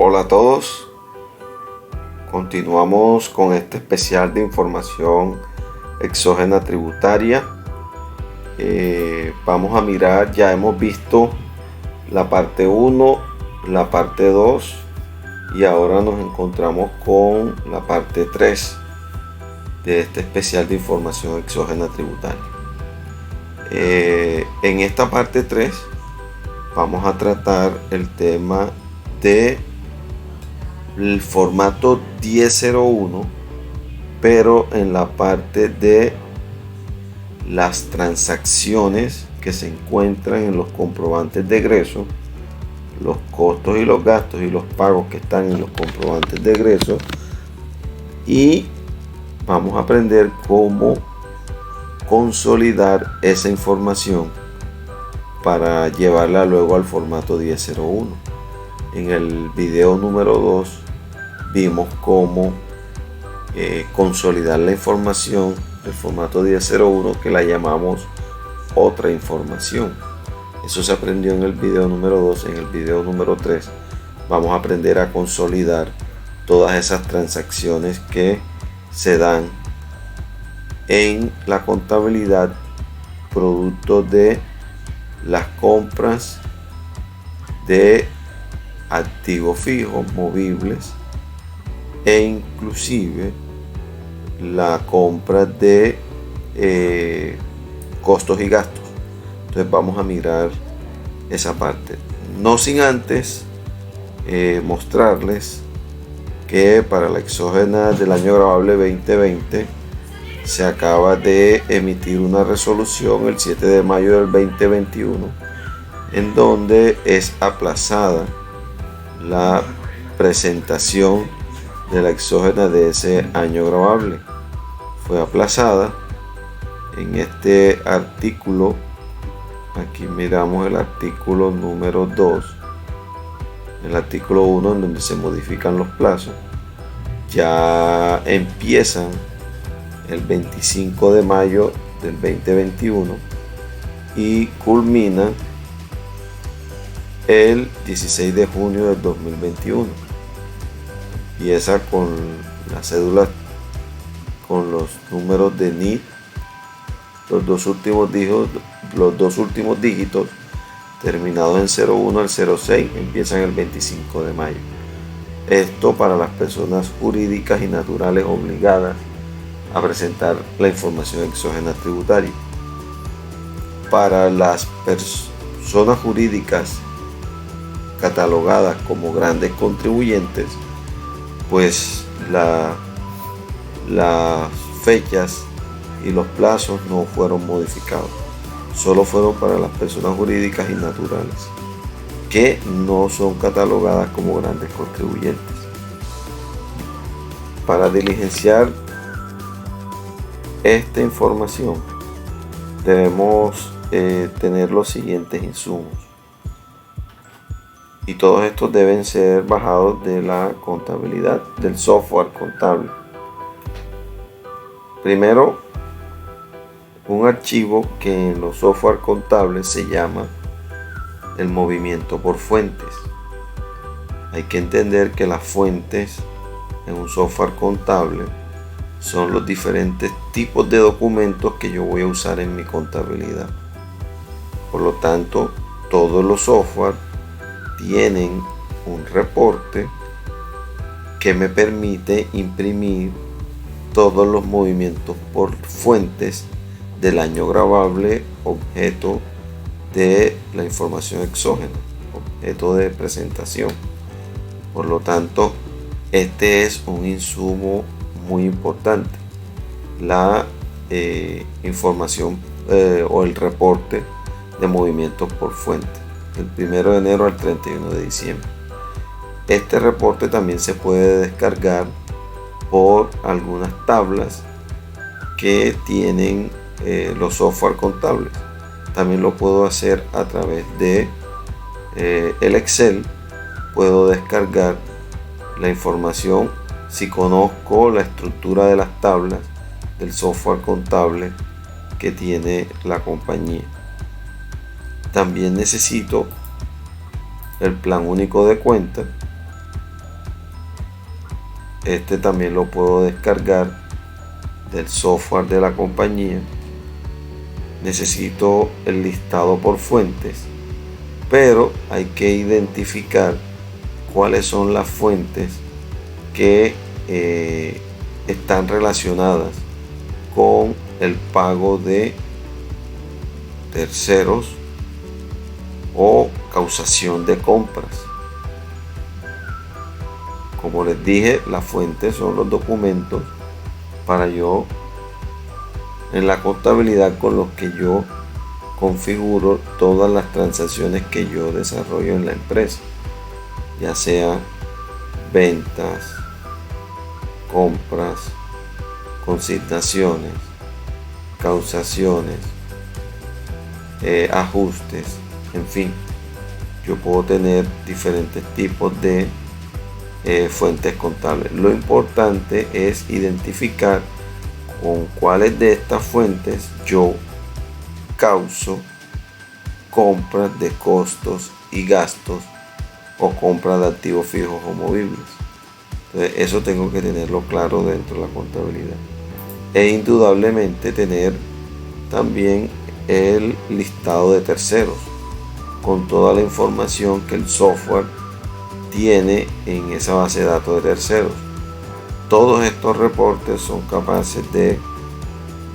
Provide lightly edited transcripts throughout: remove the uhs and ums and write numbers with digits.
Hola a todos, continuamos con este especial de información exógena tributaria. Vamos a mirar, ya hemos visto la parte 1, la parte 2 y ahora nos encontramos con la parte 3 de este especial de información exógena tributaria. En esta parte 3 vamos a tratar el tema de el formato 1001, pero en la parte de las transacciones que se encuentran en los comprobantes de egreso, los costos y los gastos y los pagos que están en los comprobantes de egreso, y vamos a aprender cómo consolidar esa información para llevarla luego al formato 1001. En el video número 2 vimos cómo consolidar la información del formato 1001, que la llamamos otra información. Eso se aprendió en el video número 2. En el video número 3 vamos a aprender a consolidar todas esas transacciones que se dan en la contabilidad producto de las compras de activos fijos, movibles, e inclusive la compra de costos y gastos. Entonces vamos a mirar esa parte, no sin antes mostrarles que para la exógena del año grabable 2020 se acaba de emitir una resolución el 7 de mayo del 2021 en donde es aplazada la presentación de la exógena de ese año grabable. Fue aplazada en este artículo. Aquí miramos el artículo número 2, el artículo 1, en donde se modifican los plazos. Ya empiezan el 25 de mayo del 2021 y culminan el 16 de junio del 2021. Empieza con la cédula con los números de NIT, los dos últimos dígitos terminados en 01 al 06 empiezan el 25 de mayo. Esto para las personas jurídicas y naturales obligadas a presentar la información exógena tributaria. Para las personas jurídicas catalogadas como grandes contribuyentes, pues las fechas y los plazos no fueron modificados, solo fueron para las personas jurídicas y naturales que no son catalogadas como grandes contribuyentes. Para diligenciar esta información debemos tener los siguientes insumos, y todos estos deben ser bajados de la contabilidad, del software contable. Primero, un archivo que en los software contables se llama el movimiento por fuentes. Hay que entender que las fuentes en un software contable son los diferentes tipos de documentos que yo voy a usar en mi contabilidad. Por lo tanto, todos los software tienen un reporte que me permite imprimir todos los movimientos por fuentes del año grabable, objeto de la información exógena, objeto de presentación. Por lo tanto, este es un insumo muy importante, la información o el reporte de movimientos por fuente del 1 de enero al 31 de diciembre. Este reporte también se puede descargar por algunas tablas que tienen los software contables. También lo puedo hacer a través de el Excel. Puedo descargar la información si conozco la estructura de las tablas del software contable que tiene la compañía. También necesito el plan único de cuenta este también lo puedo descargar del software de la compañía. Necesito el listado por fuentes, pero hay que identificar cuáles son las fuentes que están relacionadas con el pago de terceros o causación de compras. Como les dije, las fuentes son los documentos para yo en la contabilidad con los que yo configuro todas las transacciones que yo desarrollo en la empresa, ya sea ventas, compras, consignaciones, causaciones, ajustes, en fin. Yo puedo tener diferentes tipos de fuentes contables. Lo importante es identificar con cuáles de estas fuentes yo causo compras de costos y gastos o compras de activos fijos o movibles. Entonces, eso tengo que tenerlo claro dentro de la contabilidad. E indudablemente tener también el listado de terceros con toda la información que el software tiene en esa base de datos de terceros. Todos estos reportes son capaces de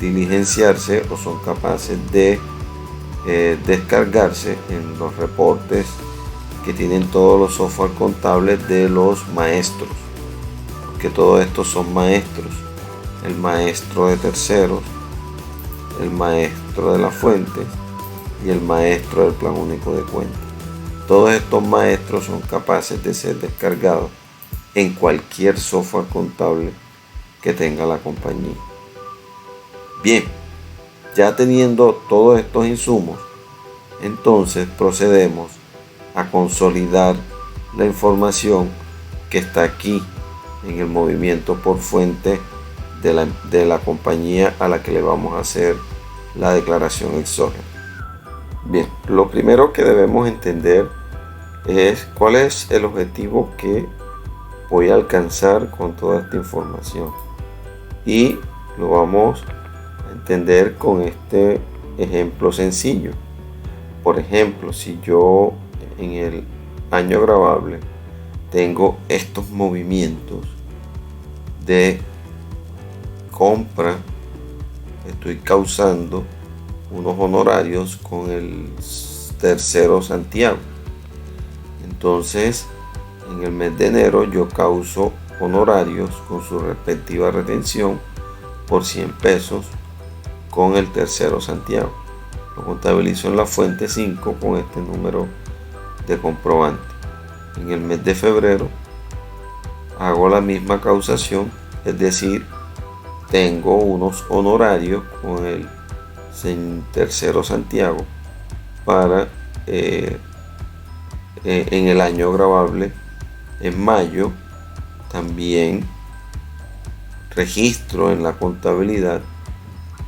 diligenciarse o son capaces de descargarse en los reportes que tienen todos los software contables de los maestros, porque todos estos son maestros: el maestro de terceros, el maestro de las fuentes y el maestro del plan único de cuentas. Todos estos maestros son capaces de ser descargados en cualquier software contable que tenga la compañía. Bien, ya teniendo todos estos insumos, entonces procedemos a consolidar la información que está aquí en el movimiento por fuente de la compañía a la que le vamos a hacer la declaración exógena. Bien, lo primero que debemos entender es cuál es el objetivo que voy a alcanzar con toda esta información, y lo vamos a entender con este ejemplo sencillo. Por ejemplo, si yo en el año gravable tengo estos movimientos de compra, estoy causando unos honorarios con el tercero Santiago. Entonces, en el mes de enero yo causo honorarios con su respectiva retención por 100 pesos con el tercero Santiago. Lo contabilizo en la fuente 5 con este número de comprobante. En el mes de febrero hago la misma causación, es decir, tengo unos honorarios con el tercero Santiago para en el año gravable. En mayo también registro en la contabilidad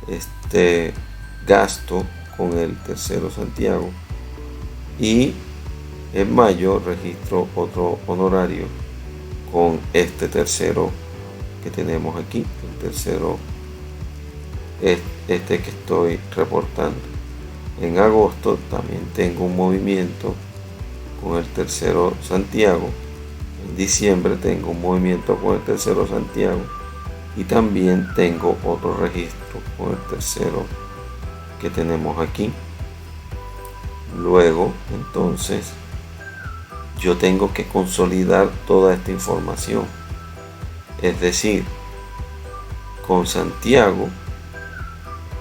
este gasto con el tercero Santiago, y en mayo registro otro honorario con este tercero que tenemos aquí, el tercero este que estoy reportando. En agosto también tengo un movimiento con el tercero Santiago. En diciembre tengo un movimiento con el tercero Santiago, y también tengo otro registro con el tercero que tenemos aquí. Luego, entonces, yo tengo que consolidar toda esta información, es decir, con Santiago,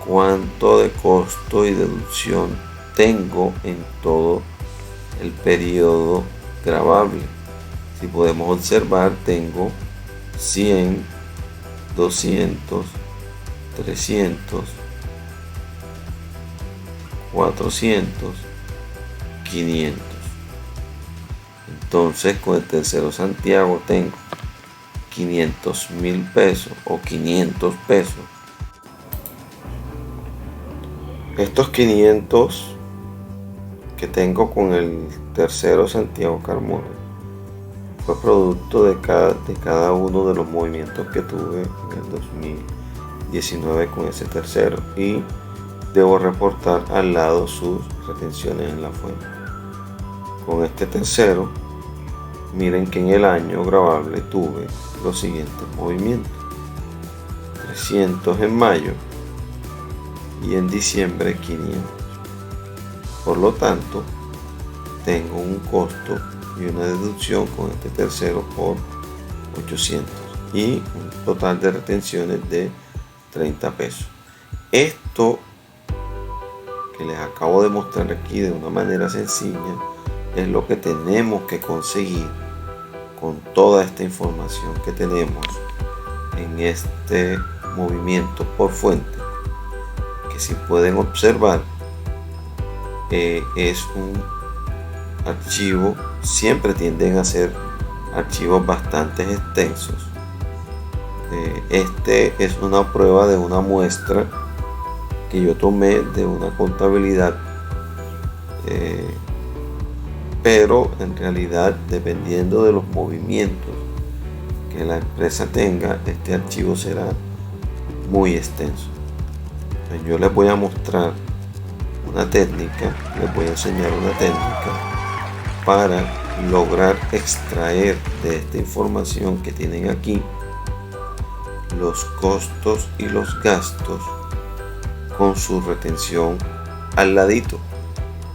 cuánto de costo y deducción tengo en todo el periodo gravable. Si podemos observar, tengo 100, 200, 300, 400, 500. Entonces, con el tercero Santiago tengo 500.000 pesos o 500 pesos. Estos 500 que tengo con el tercero Santiago Carmona fue producto de cada uno de los movimientos que tuve en el 2019 con ese tercero, y debo reportar al lado sus retenciones en la fuente. Con este tercero, miren que en el año grabable tuve los siguientes movimientos: 300 en mayo y en diciembre 500. Por lo tanto, tengo un costo y una deducción con este tercero por 800 y un total de retenciones de 30 pesos. Esto que les acabo de mostrar aquí de una manera sencilla es lo que tenemos que conseguir con toda esta información que tenemos en este movimiento por fuente, que si pueden observar es un archivo, siempre tienden a ser archivos bastante extensos. Este es una prueba de una muestra que yo tomé de una contabilidad, pero en realidad, dependiendo de los movimientos que la empresa tenga, este archivo será muy extenso. Yo les voy a mostrar una técnica, les voy a enseñar una técnica para lograr extraer de esta información que tienen aquí los costos y los gastos con su retención al ladito,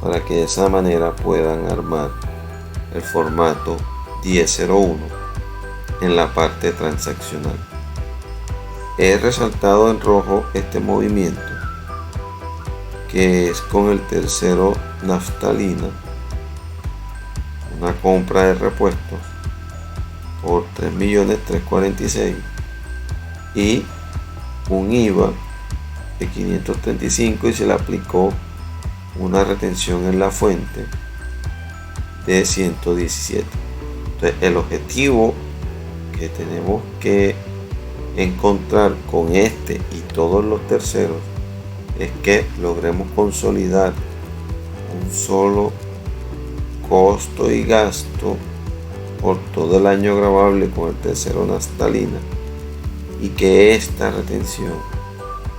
para que de esa manera puedan armar el formato 1001 en la parte transaccional. He resaltado en rojo este movimiento, que es con el tercero naftalina, una compra de repuestos por 3.346.000 y un IVA de 535, y se le aplicó una retención en la fuente de 117. Entonces, el objetivo que tenemos que encontrar con este y todos los terceros es que logremos consolidar un solo costo y gasto por todo el año grabable con el tercero naftalina, y que esta retención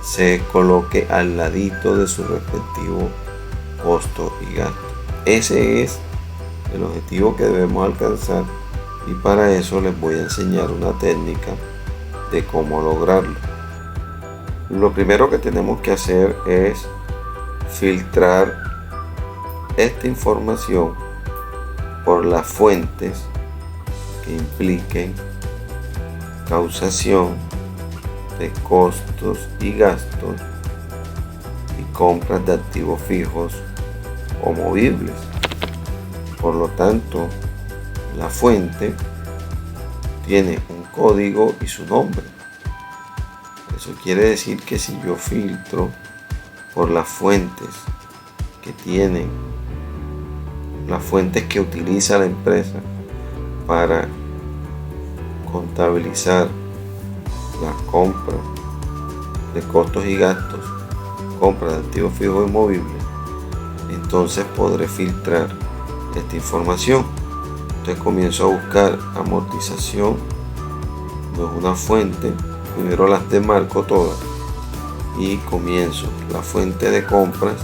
se coloque al ladito de su respectivo costo y gasto. Ese es el objetivo que debemos alcanzar, y para eso les voy a enseñar una técnica de cómo lograrlo. Lo primero que tenemos que hacer es filtrar esta información por las fuentes que impliquen causación de costos y gastos y compras de activos fijos o movibles. Por lo tanto, la fuente tiene un código y su nombre. Eso quiere decir que si yo filtro por las fuentes que tienen, las fuentes que utiliza la empresa para contabilizar la compra de costos y gastos, compra de activos fijos y movibles, entonces podré filtrar esta información. Entonces comienzo a buscar amortización, no es una fuente, primero las demarco todas y comienzo la fuente de compras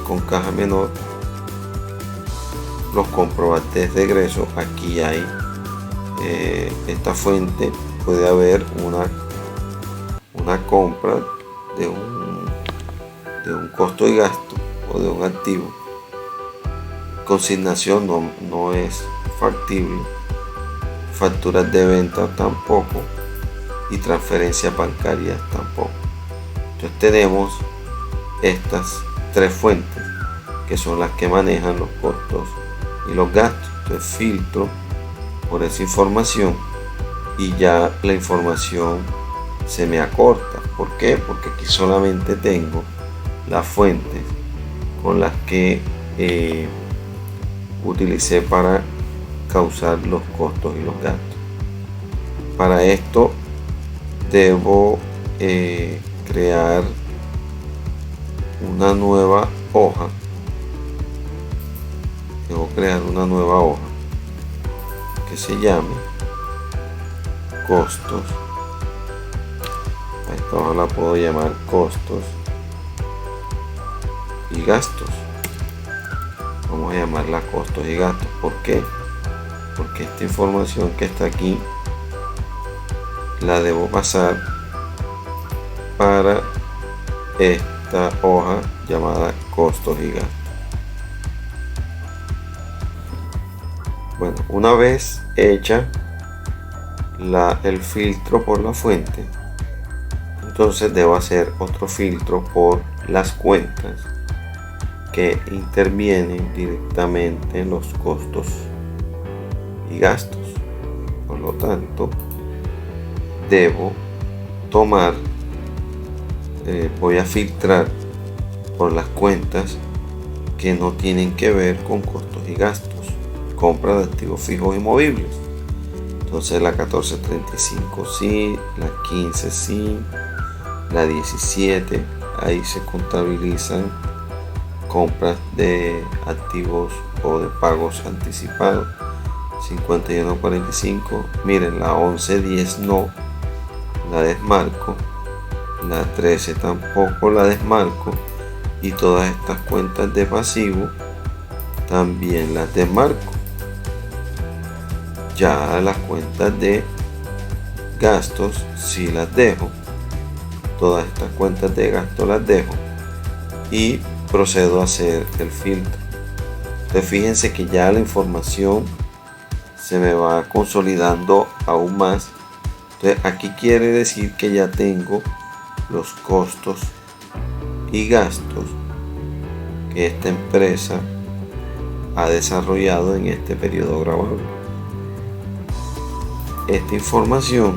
con caja menor, los comprobantes de egreso. Aquí hay esta fuente, puede haber una compra de un costo y gasto o de un activo. Consignación no es factible, facturas de venta tampoco, y transferencias bancarias tampoco. Entonces tenemos estas tres fuentes que son las que manejan los costos y los gastos. Entonces filtro por esa información y ya la información se me acorta. ¿Por qué? Porque aquí solamente tengo las fuentes con las que utilicé para causar los costos y los gastos. Para esto debo crear una nueva hoja. que se llame costos. A esta hoja la puedo llamar costos y gastos. Vamos a llamarla costos y gastos. ¿Por qué? Porque esta información que está aquí la debo pasar para esta hoja llamada costos y gastos. Bueno, una vez hecha el filtro por la fuente, entonces debo hacer otro filtro por las cuentas que intervienen directamente en los costos y gastos. Por lo tanto, debo tomar, voy a filtrar por las cuentas que no tienen que ver con costos y gastos, compra de activos fijos y movibles. Entonces la 1435 sí, la 15 sí, la 17, ahí se contabilizan compras de activos o de pagos anticipados. 5145, miren, la 1110 no, la desmarco, la 13 tampoco la desmarco, y todas estas cuentas de pasivo también las desmarco. Ya las cuentas de gastos sí las dejo, todas estas cuentas de gasto las dejo y procedo a hacer el filtro. Entonces fíjense que ya la información se me va consolidando aún más. Entonces aquí quiere decir que ya tengo los costos y gastos que esta empresa ha desarrollado en este periodo grabable. Esta información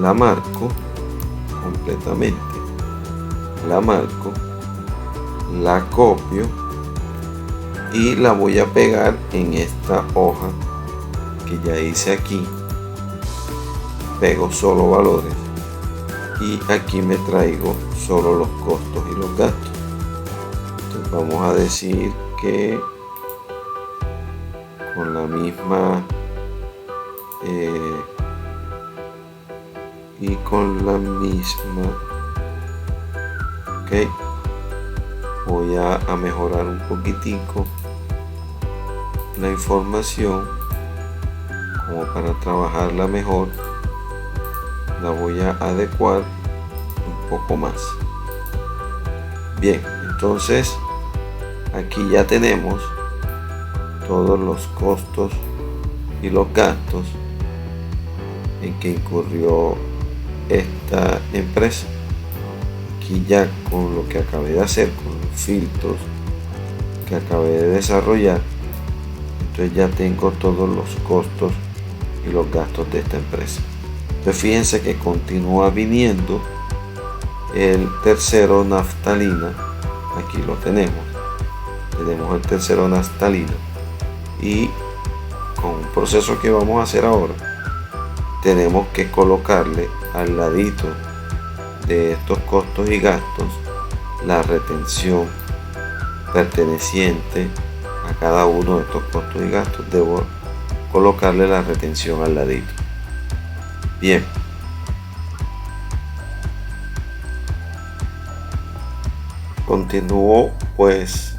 la marco completamente, la marco, la copio y la voy a pegar en esta hoja que ya hice aquí. Pego solo valores y aquí me traigo solo los costos y los gastos. Entonces vamos a decir que con la misma y con la misma, ok, voy a mejorar un poquitico la información como para trabajarla mejor. La voy a adecuar un poco más. Bien, entonces aquí ya tenemos todos los costos y los gastos en que incurrió esta empresa. Aquí ya con lo que acabé de hacer, con los filtros que acabé de desarrollar, entonces ya tengo todos los costos y los gastos de esta empresa. Entonces fíjense que continúa viniendo el tercero naftalina. Aquí lo tenemos el tercero naftalina, y con un proceso que vamos a hacer ahora tenemos que colocarle al ladito de estos costos y gastos la retención perteneciente a cada uno de estos costos y gastos. Debo colocarle la retención al ladito. Bien, continúo pues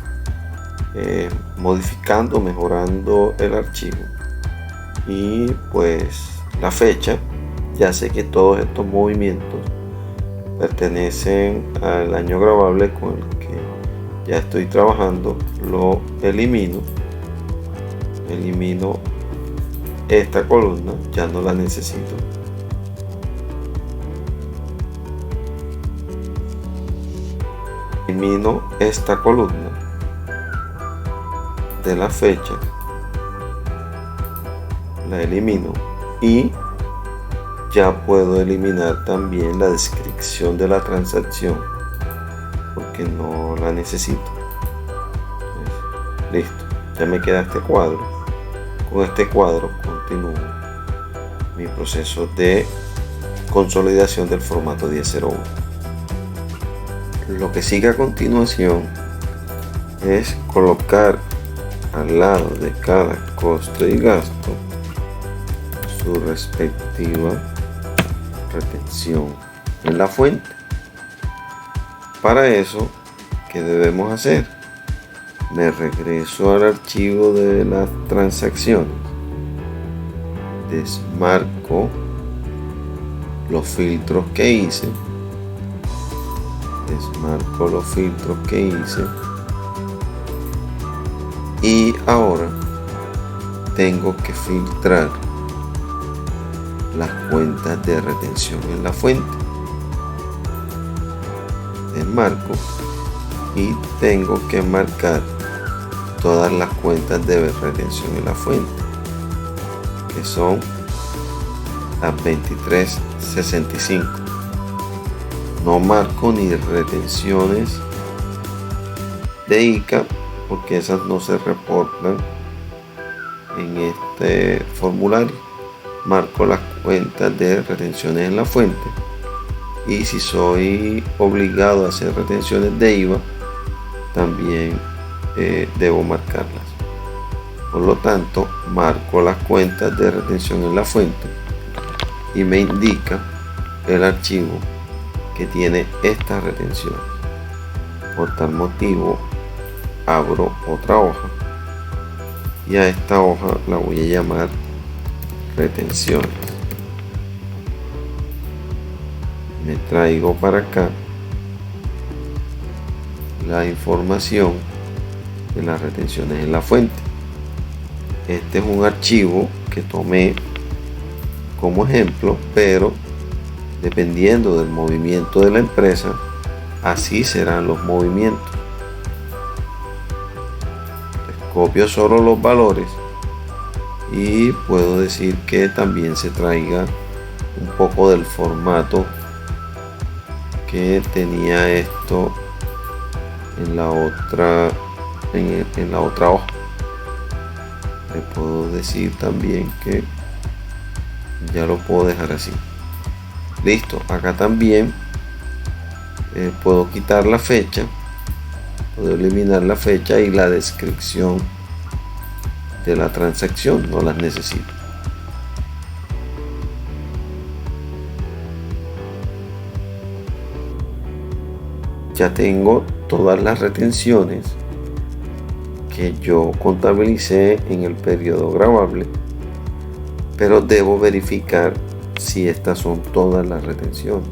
modificando, mejorando el archivo, y pues la fecha, ya sé que todos estos movimientos pertenecen al año grabable con el que ya estoy trabajando. Lo elimino esta columna, ya no la necesito. Elimino esta columna de la fecha, la elimino, y ya puedo eliminar también la descripción de la transacción porque no la necesito. Entonces, listo, ya me queda este cuadro. Con este cuadro continúo mi proceso de consolidación del formato 1001. Lo que sigue a continuación es colocar al lado de cada costo y gasto su respectiva retención en la fuente. Para eso, ¿qué debemos hacer? Me regreso al archivo de las transacciones, desmarco los filtros que hice, y ahora tengo que filtrar las cuentas de retención en la fuente. Desmarco y tengo que marcar todas las cuentas de retención en la fuente, que son las 2365. No marco ni retenciones de ICA porque esas no se reportan en este formulario. Marco las cuentas de retenciones en la fuente, y si soy obligado a hacer retenciones de IVA también debo marcarlas. Por lo tanto, marco las cuentas de retención en la fuente y me indica el archivo que tiene estas retenciones. Por tal motivo, abro otra hoja y a esta hoja la voy a llamar retenciones. Me traigo para acá la información de las retenciones en la fuente. Este es un archivo que tomé como ejemplo, pero dependiendo del movimiento de la empresa, así serán los movimientos. Copio solo los valores y puedo decir que también se traiga un poco del formato que tenía esto en la otra hoja. Le puedo decir también que ya lo puedo dejar así. Listo. Acá también puedo quitar la fecha, puedo eliminar la fecha y la descripción de la transacción, no las necesito. Ya tengo todas las retenciones que yo contabilicé en el periodo gravable, pero debo verificar si estas son todas las retenciones.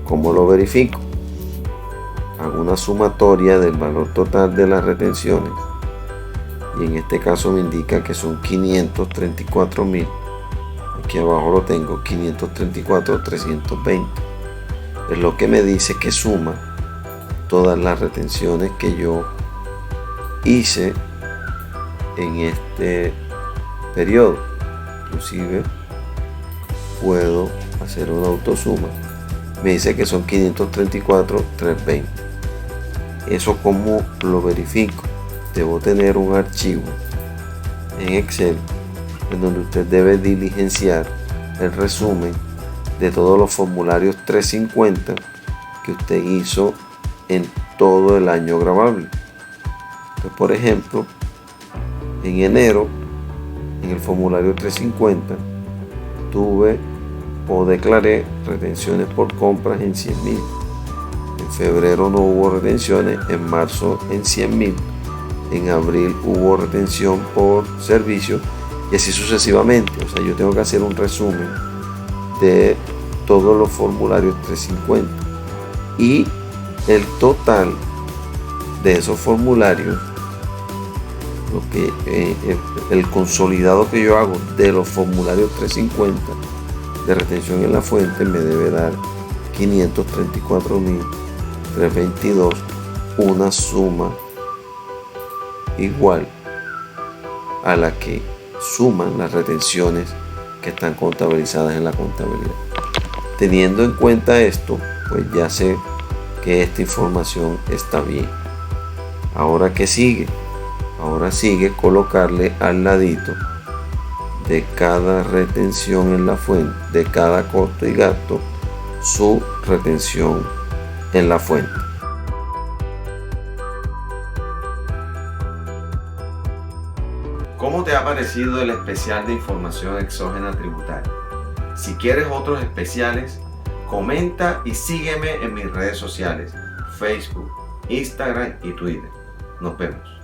¿Cómo lo verifico? Hago una sumatoria del valor total de las retenciones y en este caso me indica que son 534.000. Aquí abajo lo tengo, 534.320. Es lo que me dice que suma todas las retenciones que yo hice en este periodo. Inclusive puedo hacer una autosuma. Me dice que son 534.320. Eso, ¿cómo lo verifico? Debo tener un archivo en Excel en donde usted debe diligenciar el resumen de todos los formularios 350 que usted hizo en todo el año gravable. Entonces, por ejemplo, en enero, en el formulario 350, tuve o declaré retenciones por compras en 100.000. En febrero no hubo retenciones, en marzo en 100.000, en abril hubo retención por servicio y así sucesivamente. O sea, yo tengo que hacer un resumen de todos los formularios 350 y el total de esos formularios, lo que el consolidado que yo hago de los formularios 350 de retención en la fuente me debe dar 534.322, una suma igual a la que suman las retenciones que están contabilizadas en la contabilidad. Teniendo en cuenta esto, pues ya sé que esta información está bien. Ahora, ¿qué sigue? Ahora sigue colocarle al ladito de cada retención en la fuente, de cada costo y gasto, su retención en la fuente. ¿Cómo te ha parecido el especial de información exógena tributaria? Si quieres otros especiales, comenta y sígueme en mis redes sociales, Facebook, Instagram y Twitter. Nos vemos.